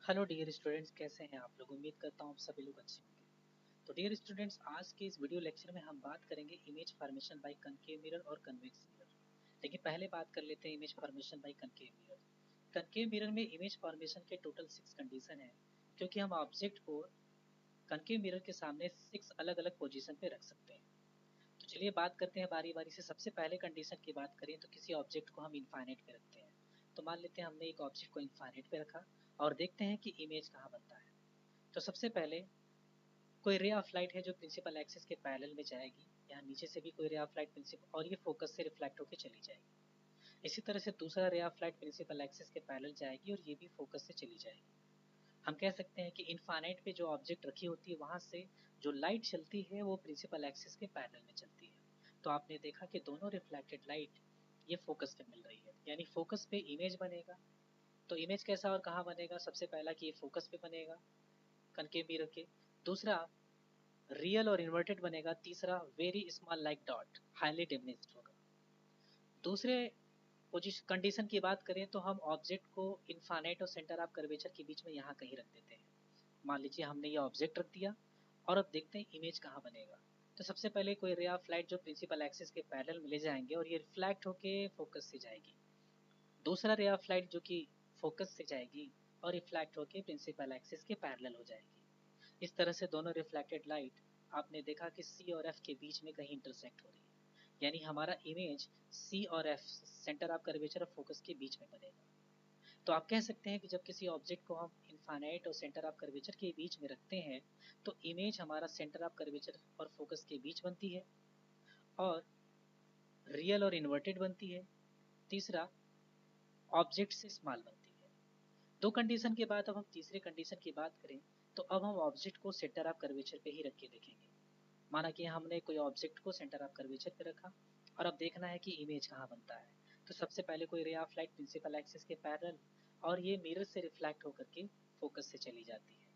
Hello dear students, कैसे हैं आप लोग। उम्मीद करता हूँ आप सभी लोग अच्छे होंगे। तो डियर स्टूडेंट्स, आज के इस वीडियो लेक्चर में हम बात करेंगे image formation by concave mirror और कन्वेक्स मिरर। लेकिन पहले बात कर लेते हैं image formation by concave mirror. Concave mirror में इमेज फॉर्मेशन के टोटल 6 कंडीशन है, क्योंकि हम ऑब्जेक्ट को कनकेव मिरर के सामने 6 अलग अलग पोजीशन पे रख सकते हैं। तो चलिए बात करते हैं बारी बारी से। सबसे पहले कंडीशन की बात करें तो किसी ऑब्जेक्ट को हम इनफाइनाइट पे रखते हैं। तो मान लेते हैं हमने एक ऑब्जेक्ट को इनफाइनाइट पे रखा और देखते हैं कि इमेज कहाँ बनता है। तो सबसे पहले कोई रे ऑफ लाइट है जो प्रिंसिपल एक्सिस के पैरेलल में जाएगी। यहाँ नीचे से भी कोई रे ऑफ लाइट प्रिंसिपल, और ये फोकस से रिफ्लेक्ट होकर चली जाएगी। इसी तरह से दूसरा ray of light principal axis के पैरेलल जाएगी और ये भी फोकस से चली जाएगी। हम कह सकते हैं कि इनफाइनाइट पे जो ऑब्जेक्ट रखी होती है वहां से जो लाइट चलती है वो प्रिंसिपल एक्सिस के पैरेलल में चलती है। तो आपने देखा कि दोनों रिफ्लेक्टेड लाइट ये फोकस पे मिल रही है, यानी फोकस पे इमेज बनेगा। तो इमेज कैसा और कहाँ बनेगा? सबसे पहला कि ये फोकस पे बनेगा कनकेव मिरर के। दूसरा रियल और इन्वर्टेड बनेगा। तीसरा very small like dot, highly diminished होगा। दूसरे पोजीशन कंडीशन की बात करें तो हम ऑब्जेक्ट को इनफाइनाइट और सेंटर ऑफ कर्वेचर के बीच में यहाँ कहीं रख देते हैं। मान लीजिए हमने ये ऑब्जेक्ट रख दिया और अब देखते हैं इमेज कहाँ बनेगा। तो सबसे पहले कोई रे ऑफ लाइट जो प्रिंसिपल एक्सिस के पैरेलल में ले जाएंगे और ये रिफ्लेक्ट होके फोकस से जाएगी। दूसरा रे ऑफ लाइट जो कि फोकस से जाएगी और रिफ्लेक्ट होके प्रिंसिपल एक्सिस के पैरेलल हो जाएगी। इस तरह से दोनों रिफ्लेक्टेड लाइट आपने देखा कि सी और एफ के बीच में कहीं इंटरसेक्ट हो रही है, यानी हमारा इमेज सी और एफ, सेंटर ऑफ कर्वेचर और फोकस के बीच में बनेगा। तो आप कह सकते हैं कि जब किसी ऑब्जेक्ट को हम इनफाइनाइट और सेंटर ऑफ कर्वेचर के बीच में रखते हैं तो इमेज हमारा सेंटर ऑफ कर्वेचर और फोकस के बीच बनती है और रियल और इन्वर्टेड बनती है। तीसरा ऑब्जेक्ट से स्मॉल बनती है। दो कंडीशन के बाद अब हम तीसरे कंडीशन की बात करें तो अब हम ऑब्जेक्ट को सेंटर ऑफ कर्वेचर पे ही रख के देखेंगे। माना कि हमने कोई ऑब्जेक्ट को सेंटर ऑफ कर्वेचर पे रखा और अब देखना है कि इमेज कहाँ बनता है। तो सबसे पहले कोई ray of light principal axis के पैरेलल और ये मिरर से रिफ्लेक्ट होकर के फोकस से चली जाती है।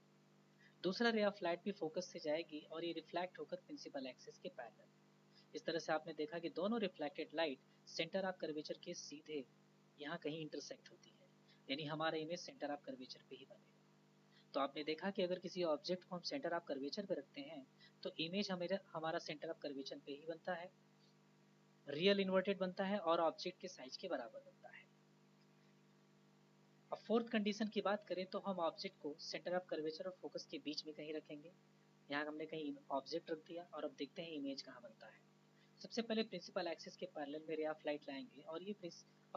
दूसरा रे ऑफ लाइट भी फोकस से जाएगी और ये रिफ्लेक्ट होकर प्रिंसिपल एक्सिस के पैरेलल। इस तरह से आपने देखा कि दोनों reflected light centre of curvature के सीधे यहाँ कहीं इंटरसेक्ट होती है, यानी हमारा इमेज सेंटर ऑफ कर्वेचर पे ही बनेगा। तो आपने देखा कि अगर किसी ऑब्जेक्ट को हम सेंटर ऑफ कर्वेचर पे रखते हैं तो इमेज हमारा सेंटर ऑफ कर्वेचर पे ही बनता है, रियल इन्वर्टेड बनता है और ऑब्जेक्ट के साइज के बराबर बनता है। अब फोर्थ कंडीशन की बात करें तो हम ऑब्जेक्ट को सेंटर ऑफ कर्वेचर और फोकस के बीच में कहीं रखेंगे। यहाँ हमने कहीं ऑब्जेक्ट रख दिया और अब देखते हैं इमेज कहाँ बनता है। सबसे पहले प्रिंसिपल एक्सिस के पैरेलल में रे ऑफ लाइट लाएंगे और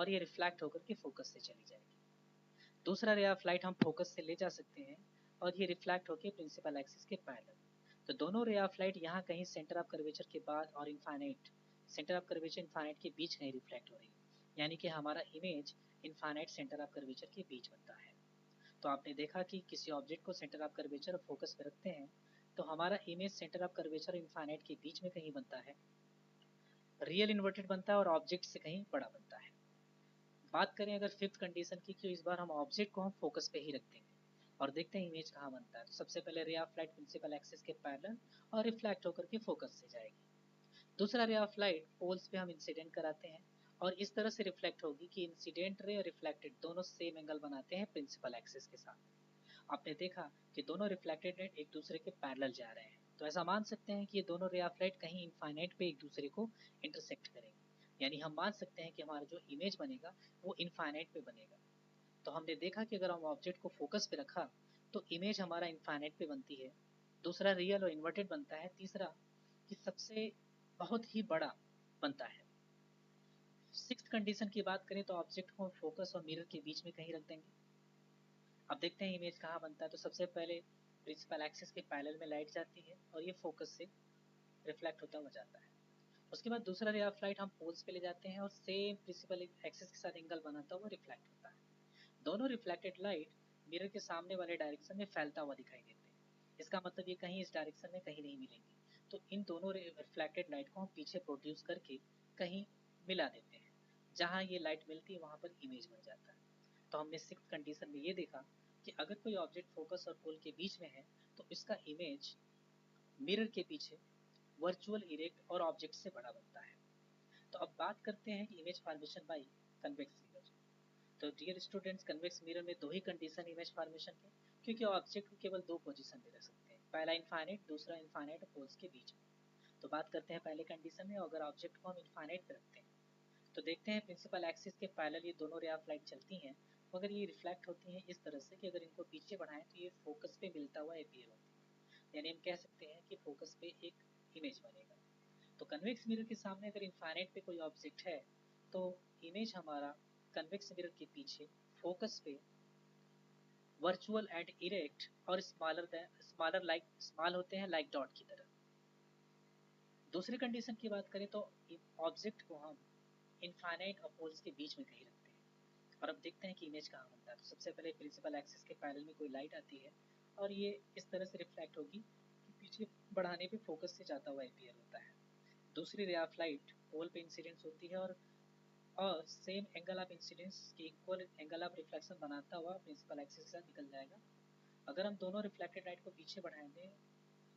ये रिफ्लेक्ट होकर के फोकस से चली जाएगी। दूसरा रे ऑफ लाइट हम फोकस से ले जा सकते हैं और ये रिफ्लेक्ट होकर प्रिंसिपल एक्सिस के पैरेलल। तो दोनों रे ऑफ लाइट यहाँ कहीं सेंटर ऑफ कर्वेचर के बाद और infinite, centre of curvature infinite के बीच कहीं रिफ्लेक्ट हो रही है, यानी कि हमारा image infinite centre of curvature के बीच बनता है। तो आपने देखा कि किसी ऑब्जेक्ट को सेंटर ऑफ कर्वेचर और फोकस पे रखते हैं तो हमारा इमेज सेंटर ऑफ कर्वेचर और इनफाइनाइट के बीच में कहीं बनता है, रियल इन्वर्टेड बनता है और ऑब्जेक्ट से कहीं बड़ा बनता है। बात करें अगर फिफ्थ कंडीशन की, तो इस बार हम ऑब्जेक्ट को हम फोकस पे ही रखते हैं और देखते हैं इमेज कहाँ बनता है। तो सबसे पहले ray of light principal axis के पैरेलल और रिफ्लेक्ट होकर के फोकस से जाएगी। दूसरा रे ऑफ लाइट पोल्स पे हम इंसिडेंट कराते हैं और इस तरह से रिफ्लेक्ट होगी कि इंसिडेंट रे और रिफ्लेक्टेड दोनों सेम एंगल बनाते हैं प्रिंसिपल एक्सिस के साथ। आपने देखा कि दोनों रिफ्लेक्टेड लाइट एक दूसरे के पैरेलल जा रहे हैं, तो ऐसा मान सकते हैं कि ये दोनों रे ऑफ लाइट कहीं इनफाइनाइट पे एक दूसरे को इंटरसेक्ट करेंगे, यानी हम मान सकते हैं कि हमारा जो इमेज बनेगा वो इनफाइनाइट पे बनेगा। तो हमने देखा कि अगर हम ऑब्जेक्ट को फोकस पे रखा तो इमेज हमारा इनफाइनाइट पे बनती है। दूसरा रियल और इन्वर्टेड बनता है। तीसरा कि सबसे बहुत ही बड़ा बनता है। सिक्स्थ कंडीशन की बात करें तो ऑब्जेक्ट को फोकस और मिरर के बीच में कहीं रख देंगे। अब देखते हैं इमेज कहाँ बनता है। तो सबसे पहले प्रिंसिपल एक्सिस के पैरेलल में लाइट जाती है और ये फोकस से रिफ्लेक्ट होता हुआ जाता है। उसके बाद दूसरा रे ऑफ लाइट हम पोल्स पे ले जाते हैं और सेम प्रिंसिपल एक्सिस के साथ एंगल बनाता हुआ रिफ्लेक्ट होता है। दोनों रिफ्लेक्टेड लाइट मिरर के सामने वाले डायरेक्शन में फैलता हुआ दिखाई देते हैं। इसका मतलब ये कहीं इस डायरेक्शन में कहीं नहीं मिलेंगी। तो इन दोनों रिफ्लेक्टेड लाइट को हम पीछे प्रोड्यूस करके कहीं मिला देते हैं। जहाँ ये लाइट मिलती है वहाँ पर इमेज बन जाता है। तो हमने सिक्स्थ कंडीशन में ये देखा कि अगर कोई ऑब्जेक्ट फोकस और पोल के बीच में है तो इसका इमेज मिरर के पीछे वर्चुअल इरेक्ट और ऑब्जेक्ट से बड़ा बनता है। तो अब बात करते हैं कि image formation by convex mirror. तो डियर स्टूडेंट्स, कन्वेक्स मिरर में दो ही कंडीशन इमेज फॉर्मेशन के। क्योंकि ऑब्जेक्ट को केवल दो पोजीशन पे रख सकते हैं, पहला इनफाइनाइट, दूसरा इनफाइनाइट और पोल्स के बीच में। तो बात करते हैं पहले कंडीशन में, अगर ऑब्जेक्ट को हम इनफाइनाइट पे रखते हैं तो देखते हैं प्रिंसिपल एक्सिस के पैरेलल ये दोनों रे ऑफ लाइट चलती हैं, मगर ये रिफ्लेक्ट होती हैं इस तरह से कि अगर इनको पीछे बढ़ाएं तो ये फोकस पे मिलता हुआ अपीयर होती है, यानी हम कह सकते हैं कि फोकस पे एक इमेज बनेगा। तो कन्वेक्स मिरर के सामने अगर इनफाइनाइट पे कोई ऑब्जेक्ट है तो इमेज हमारा कन्वेक्स मिरर के पीछे फोकस पे वर्चुअल एंड इरेक्ट और स्मॉल होते हैं लाइक डॉट की तरह। दूसरी कंडीशन की बात करें तो ऑब्जेक्ट को हम इनफाइनाइट और पोल्स के बीच में कहीं रखते हैं, और अब देखते हैं कि इमेज कहाँ बनता है। तो सबसे पहले प्रिंसिपल एक्सिस के पैरेलल में कोई लाइट आती है और ये इस तरह से रिफ्लेक्ट होगी कि पीछे बढ़ाने पे फोकस से जाता हुआ अपीयर होता है। दूसरी रे ऑफ लाइट पोल पे इंसिडेंस होती है और सेम एंगल ऑफ इंसिडेंस के इक्वल एंगल ऑफ रिफ्लेक्शन बनाता हुआ प्रिंसिपल एक्सिस के साथ निकल जाएगा। अगर हम दोनों रिफ्लेक्टेड लाइट को पीछे बढ़ाएंगे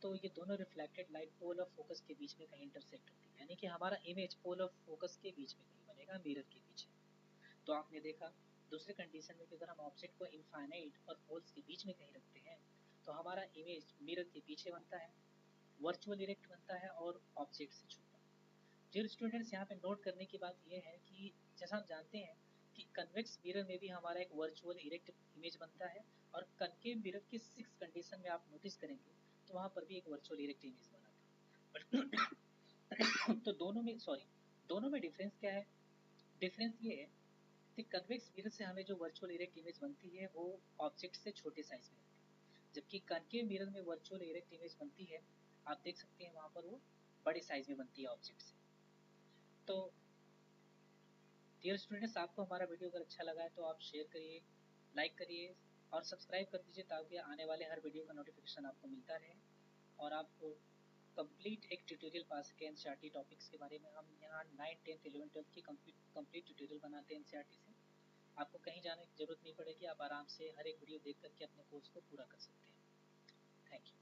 तो ये दोनों reflected light pole of focus के बीच में कहीं इंटरसेक्ट होती है, यानी कि हमारा इमेज पोल ऑफ फोकस के बीच में कहीं बनेगा, मिरर के पीछे। तो आपने देखा दूसरे कंडीशन में कि अगर हम ऑब्जेक्ट को इनफाइनाइट और पोल्स के बीच में कहीं रखते हैं तो हमारा इमेज मिरर के पीछे बनता है, वर्चुअल इरेक्ट बनता है और ऑब्जेक्ट से छुपा। डियर स्टूडेंट्स, यहाँ पे नोट करने की बात यह है कि जैसा हम जानते हैं कि कन्वेक्स मिरर में भी हमारा एक वर्चुअल इरेक्ट इमेज बनता है, और कनकेव मिरर की 6 कंडीशन में आप नोटिस करेंगे तो वहाँ पर भी एक वर्चुअल इरेक्ट इमेज बना था। तो दोनों में डिफरेंस क्या है? डिफरेंस ये है कि कन्वेक्स मिरर से हमें जो वर्चुअल इरेक्ट इमेज बनती है वो ऑब्जेक्ट से छोटे साइज में होती है, जबकि कनकेव मिरर में वर्चुअल इरेक्ट इमेज बनती है, आप देख सकते हैं वहाँ पर वो बड़े साइज में बनती है ऑब्जेक्ट से। तो डियर स्टूडेंट्स, आपको हमारा वीडियो अगर अच्छा लगा है तो आप शेयर करिए, लाइक करिए और सब्सक्राइब कर दीजिए ताकि आने वाले हर वीडियो का नोटिफिकेशन आपको मिलता रहे और आपको कंप्लीट एक ट्यूटोरियल पा सके एनसीईआरटी टॉपिक्स के बारे में। हम यहाँ 9, 10, 11, 12 की कंप्लीट ट्यूटोरियल बनाते हैं एनसीईआरटी से। आपको कहीं जाने की जरूरत नहीं पड़ेगी, आप आराम से हर एक वीडियो देख करके अपने कोर्स को पूरा कर सकते हैं। Thank you.